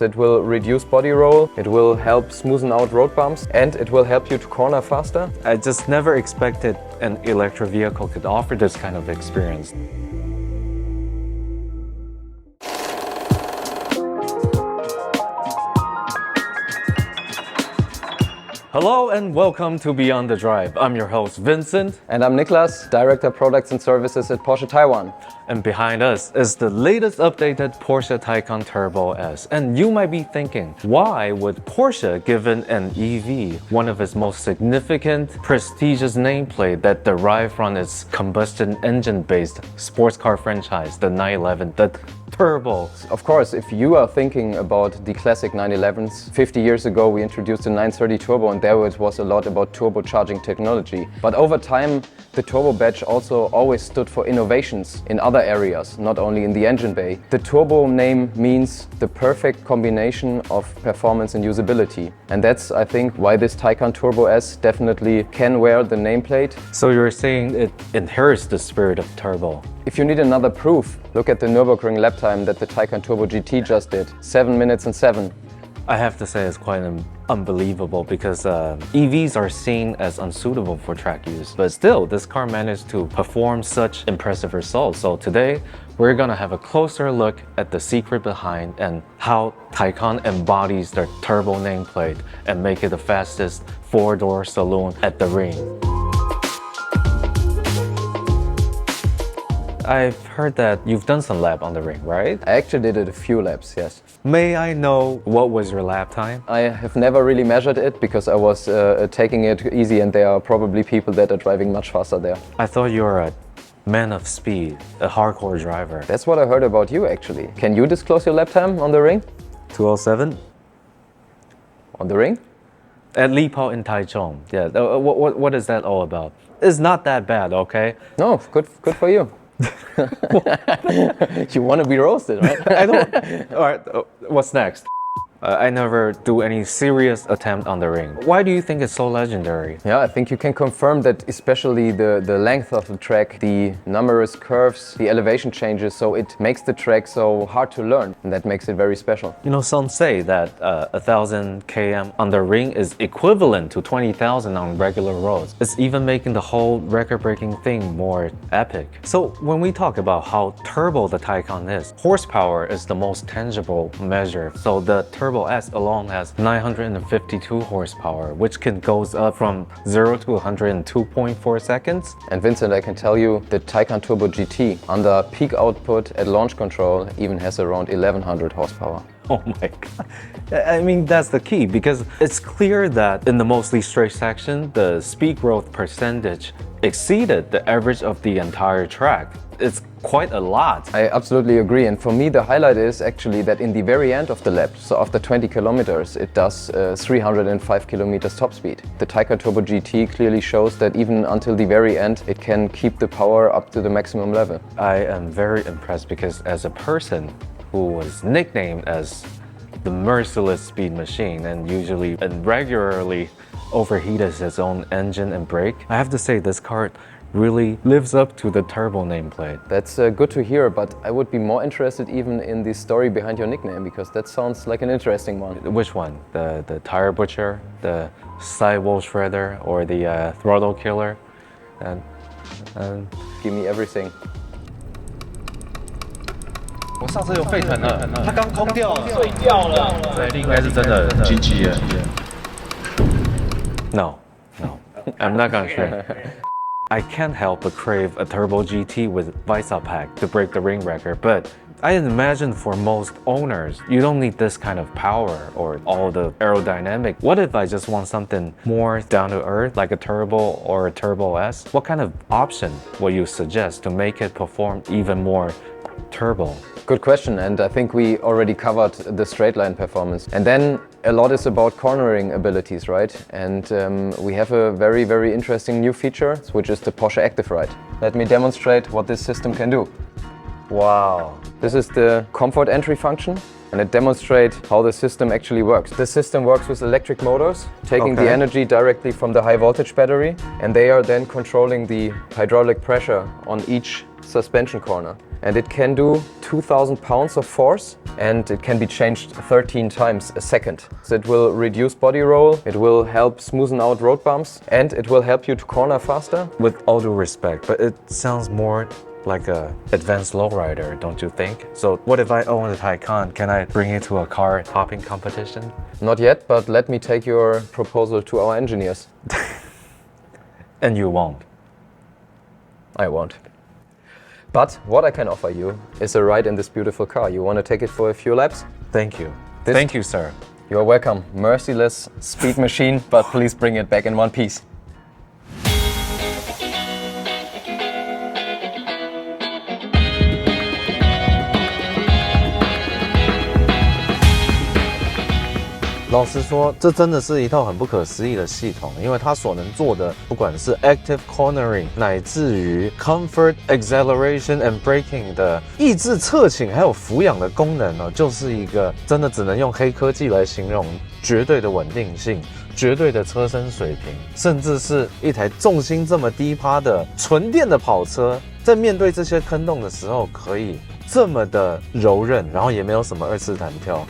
It will reduce body roll, it will help smoothen out road bumps, and it will help you to corner faster. I just never expected an electric vehicle could offer this kind of experience. Hello and welcome to Beyond the Drive. I'm your host Vincent. And I'm Niklas, Director Products and Services at Porsche Taiwan. And behind us is the latest updated Porsche Taycan Turbo S. And you might be thinking, why would Porsche give an EV one of its most significant, prestigious nameplate that derived from its combustion engine-based sports car franchise, the 911, the Turbo? Of course, if you are thinking about the classic 911s, 50 years ago we introduced the 930 Turbo, and there it was a lot about turbocharging technology. But over time, the Turbo badge also always stood for innovations in other areas, not only in the engine bay. The Turbo name means the perfect combination of performance and usability. And that's, I think, why this Taycan Turbo S definitely can wear the nameplate. So you're saying it inherits the spirit of Turbo? If you need another proof, look at the Nürburgring lap time that the Taycan Turbo GT just did. 7 minutes and 7. I have to say it's quite unbelievable because EVs are seen as unsuitable for track use. But still, this car managed to perform such impressive results. So today, we're gonna have a closer look at the secret behind and how Taycan embodies their turbo nameplate and make it the fastest four-door saloon at the ring. I've heard that you've done some lap on the ring, right? I actually did a few laps, yes. May I know what was your lap time? I have never really measured it because I was taking it easy, and there are probably people that are driving much faster there. I thought you were a man of speed, a hardcore driver. That's what I heard about you, actually. Can you disclose your lap time on the ring? 207? On the ring? At Lipo in Taichung. Yeah, what is that all about? It's not that bad, okay? No, good for you. You want to be roasted, right? I don't. All right, what's next? I never do any serious attempt on the ring. Why do you think it's so legendary? Yeah, I think you can confirm that, especially the length of the track, the numerous curves, the elevation changes, so it makes the track so hard to learn, and that makes it very special. You know, some say that 1,000 km on the ring is equivalent to 20,000 on regular roads. It's even making the whole record-breaking thing more epic. So when we talk about how turbo the Taycan is, horsepower is the most tangible measure. So the Turbo S alone has 952 horsepower, which goes up from 0 to 100 in 2.4 seconds. And Vincent, I can tell you, the Taycan Turbo GT under peak output at launch control even has around 1100 horsepower. Oh my God. I mean, that's the key, because it's clear that in the mostly straight section, the speed growth percentage exceeded the average of the entire track. It's quite a lot. I absolutely agree. And for me, the highlight is actually that in the very end of the lap, so after 20 kilometers, it does 305 kilometers top speed. The Taycan Turbo GT clearly shows that even until the very end, it can keep the power up to the maximum level. I am very impressed because as a person who was nicknamed as the merciless speed machine and usually and regularly overheated its own engine and brake, I have to say this car really lives up to the turbo nameplate. That's good to hear, but I would be more interested even in the story behind your nickname, because that sounds like an interesting one. Which one? The tire butcher, the sidewall shredder, or the throttle killer? And give me everything. 我上车有沸腾了，它刚空掉了，碎掉了。这应该是真的GT了。No, I'm not gonna say. I can't help but crave a Turbo GT with Visa pack to break the ring record, but I imagine for most owners, you don't need this kind of power or all the aerodynamic. What if I just want something more down to earth, like a Turbo or a Turbo S? What kind of option will you suggest to make it perform even more turbo? Good question, and I think we already covered the straight line performance. And then a lot is about cornering abilities, right? And we have a very, very interesting new feature, which is the Porsche Active Ride. Let me demonstrate what this system can do. Wow. This is the comfort entry function, and it demonstrates how the system actually works. The system works with electric motors, taking the energy directly from the high voltage battery, and they are then controlling the hydraulic pressure on each suspension corner. and it can do 2,000 pounds of force, and it can be changed 13 times a second. So it will reduce body roll, it will help smoothen out road bumps, and it will help you to corner faster. With all due respect, but it sounds more like a advanced lowrider, don't you think? So what if I own a Taycan? Can I bring it to a car hopping competition? Not yet, but let me take your proposal to our engineers. And you won't. I won't. But what I can offer you is a ride in this beautiful car. You want to take it for a few laps? Thank you. Thank you, sir. You're welcome. Merciless speed machine, but please bring it back in one piece. 老实说，这真的是一套很不可思议的系统，因为它所能做的，不管是 active cornering， 乃至于 comfort acceleration and braking 的抑制侧倾还有俯仰的功能呢，就是一个真的只能用黑科技来形容绝对的稳定性、绝对的车身水平，甚至是一台重心这么低趴的纯电的跑车，在面对这些坑洞的时候，可以这么的柔韧，然后也没有什么二次弹跳，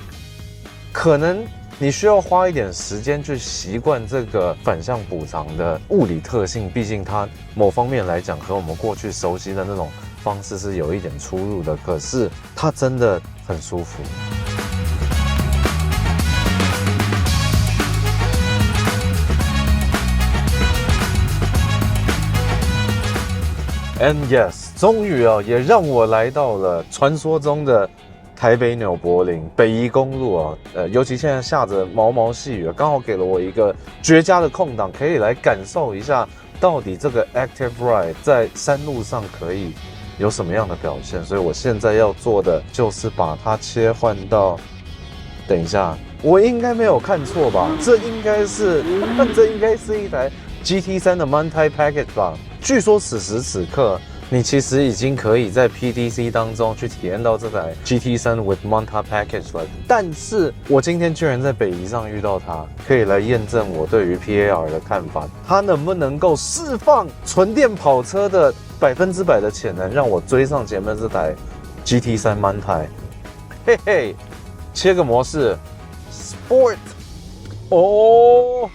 可能你需要花一点时间去习惯这个反向补偿的物理特性，毕竟它某方面来讲和我们过去熟悉的那种方式是有一点出入的，可是它真的很舒服。And yes， 终于也让我来到了传说中的台北纽柏林北宜公路尤其现在下着毛毛细雨，刚好给了我一个绝佳的空档，可以来感受一下到底这个 Active Ride 在山路上可以有什么样的表现。所以我现在要做的就是把它切换到，等一下，我应该没有看错吧？这应该是一台 GT3 的 Multi Package 吧？据说此时此刻，你其实已经可以在 PDC 当中去体验到这台 GT3 with Multi Package 了。但是我今天居然在北宜上遇到它，可以来验证我对于 PAR 的看法。它能不能够释放纯电跑车的100%的潜能，让我追上前面这台 GT3 Multi？ 嘿嘿，切个模式 ，Sport， 哦。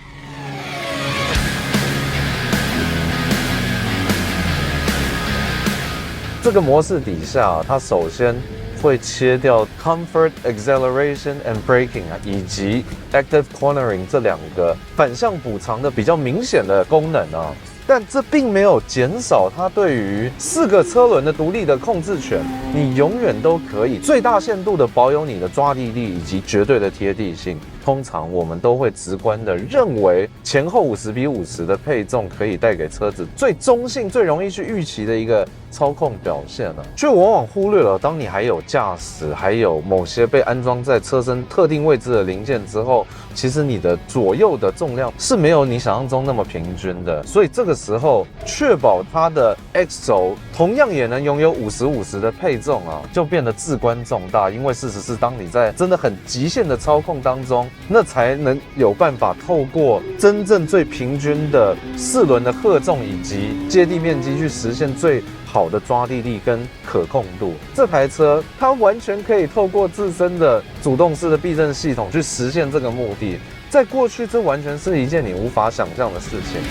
这个模式底下，它首先会切掉 Comfort Acceleration and Braking 以及 Active Cornering 这两个反向补偿的比较明显的功能啊。但这并没有减少它对于4个车轮的独立的控制权，你永远都可以最大限度的保有你的抓地力以及绝对的贴地性。通常我们都会直观的认为前后50:50的配重可以带给车子最中性、最容易去预期的一个操控表现了，却往往忽略了当你还有驾驶，还有某些被安装在车身特定位置的零件之后，其实你的左右的重量是没有你想象中那么平均的。所以这个时候确保它的 X 轴同样也能拥有50:50的配重就变得至关重大。因为事实是，当你在真的很极限的操控当中，那才能有办法透过真正最平均的4轮的荷重以及接地面积去实现最好的抓地力跟可控度。这台车它完全可以透过自身的主动式的避震系统去实现这个目的。在过去，这完全是一件你无法想象的事情。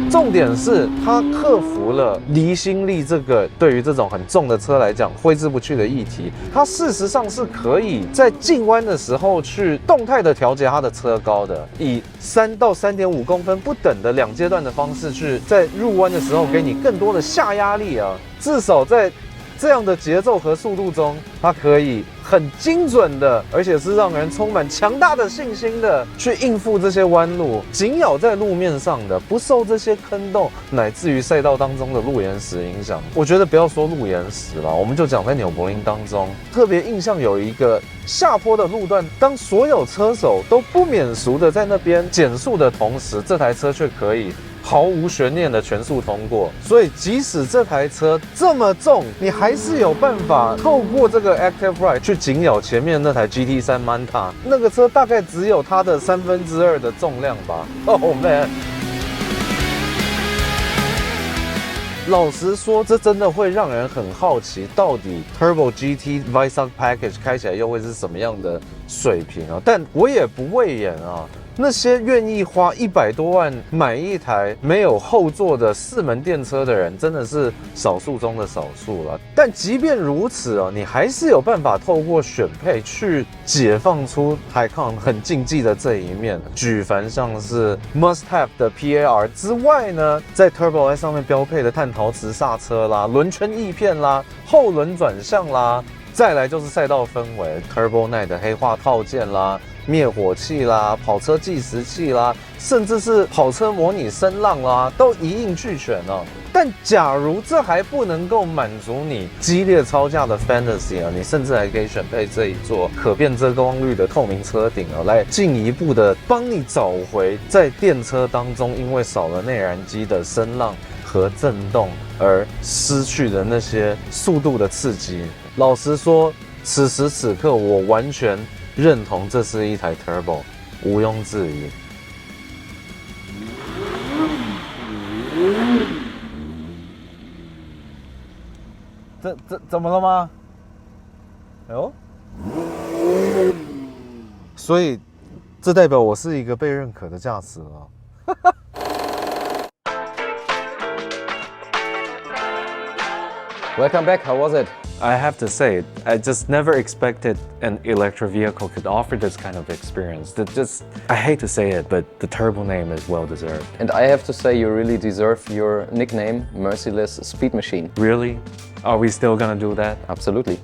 重点是它克服了离心力这个对于这种很重的车来讲挥之不去的议题。它事实上是可以在进弯的时候去动态的调节它的车高的，以3到3.5公分不等的2阶段的方式去在入弯的时候给你更多的下压力至少在这样的节奏和速度中，它可以很精准的，而且是让人充满强大的信心的去应付这些弯路，紧咬在路面上的，不受这些坑洞乃至于赛道当中的路岩石影响。我觉得不要说路岩石了，我们就讲在纽柏林当中，特别印象有一个下坡的路段，当所有车手都不免俗的在那边减速的同时，这台车却可以毫无悬念的全速通过。所以即使这台车这么重，你还是有办法透过这个 Active Ride 去紧咬前面那台 GT3 Manta， 那个车大概只有它的2/3的重量吧。Oh man！老实说，这真的会让人很好奇，到底 Turbo GT Visoc Package 开起来又会是什么样的水平啊？但我也不讳言啊，那些愿意花100多万买一台没有后座的4门电车的人，真的是少数中的少数了。但即便如此哦，你还是有办法透过选配去解放出 Taycan 很竞技的这一面。举凡像是 Must Have 的 PAR 之外呢，在 Turbo S 上面标配的碳陶瓷刹车啦、轮圈翼片啦、后轮转向啦，再来就是赛道氛围 ，Turbo Night 的黑化套件啦。灭火器啦、跑车计时器啦，甚至是跑车模拟声浪啦，都一应俱全哦。但假如这还不能够满足你激烈超价的 fantasy 啊，你甚至还可以选配这一座可变遮光率的透明车顶啊，来进一步的帮你找回在电车当中因为少了内燃机的声浪和震动而失去的那些速度的刺激。老实说，此时此刻我完全认同这是一台 Turbo， 毋庸置疑。怎么了吗？哎呦，所以这代表我是一个被认可的驾驶了。Welcome back, how was it? I have to say, I just never expected an electric vehicle could offer this kind of experience. I hate to say it, but the Turbo name is well deserved. And I have to say you really deserve your nickname, Merciless Speed Machine. Really? Are we still gonna do that? Absolutely.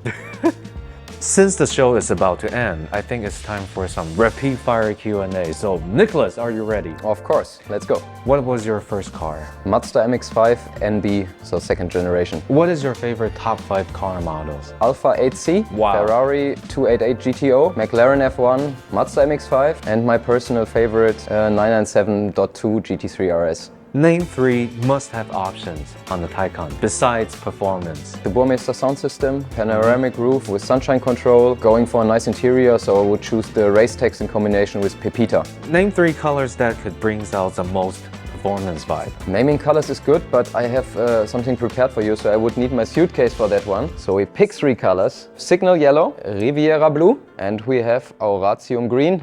Since the show is about to end, I think it's time for some rapid fire Q&A. So, Niklas, are you ready? Of course, let's go. What was your first car? Mazda MX-5 NB, so second generation. What is your favorite top 5 car models? Alfa 8C, Wow. Ferrari 288 GTO, McLaren F1, Mazda MX-5, and my personal favorite 997.2 GT3 RS. Name 3 must-have options on the Taycan besides performance. The Burmester sound system, panoramic roof with sunshine control, going for a nice interior, so I would choose the race text in combination with Pepita. Name 3 colors that could bring out the most performance vibe. Naming colors is good, but I have something prepared for you, so I would need my suitcase for that one. So we pick 3 colors: Signal Yellow, Riviera Blue, and we have Auratium Green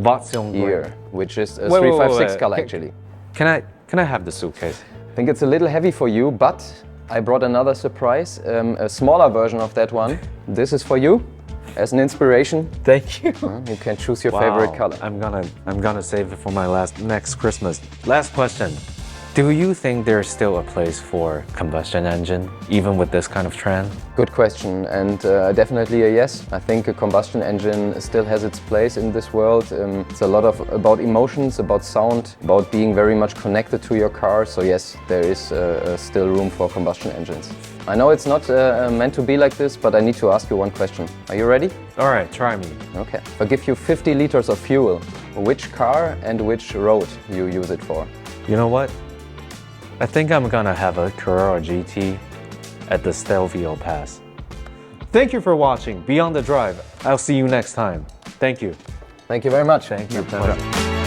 Vatium here, which is a Wait, 356 wait. color actually. Can I have the suitcase? I think it's a little heavy for you, but I brought another surprise, a smaller version of that one. This is for you, as an inspiration. Thank you. You can choose your favorite color. I'm gonna save it for my next Christmas. Last question. Do you think there's still a place for combustion engine, even with this kind of trend? Good question, and definitely a yes. I think a combustion engine still has its place in this world. It's a lot about emotions, about sound, about being very much connected to your car. So yes, there is still room for combustion engines. I know it's not meant to be like this, but I need to ask you one question. Are you ready? All right, try me. Okay. If I give you 50 liters of fuel, which car and which road you use it for? You know what? I think I'm gonna have a Carrera GT at the Stelvio Pass. Thank you for watching Beyond the Drive. I'll see you next time. Thank you. Thank you very much. Thank you. My pleasure.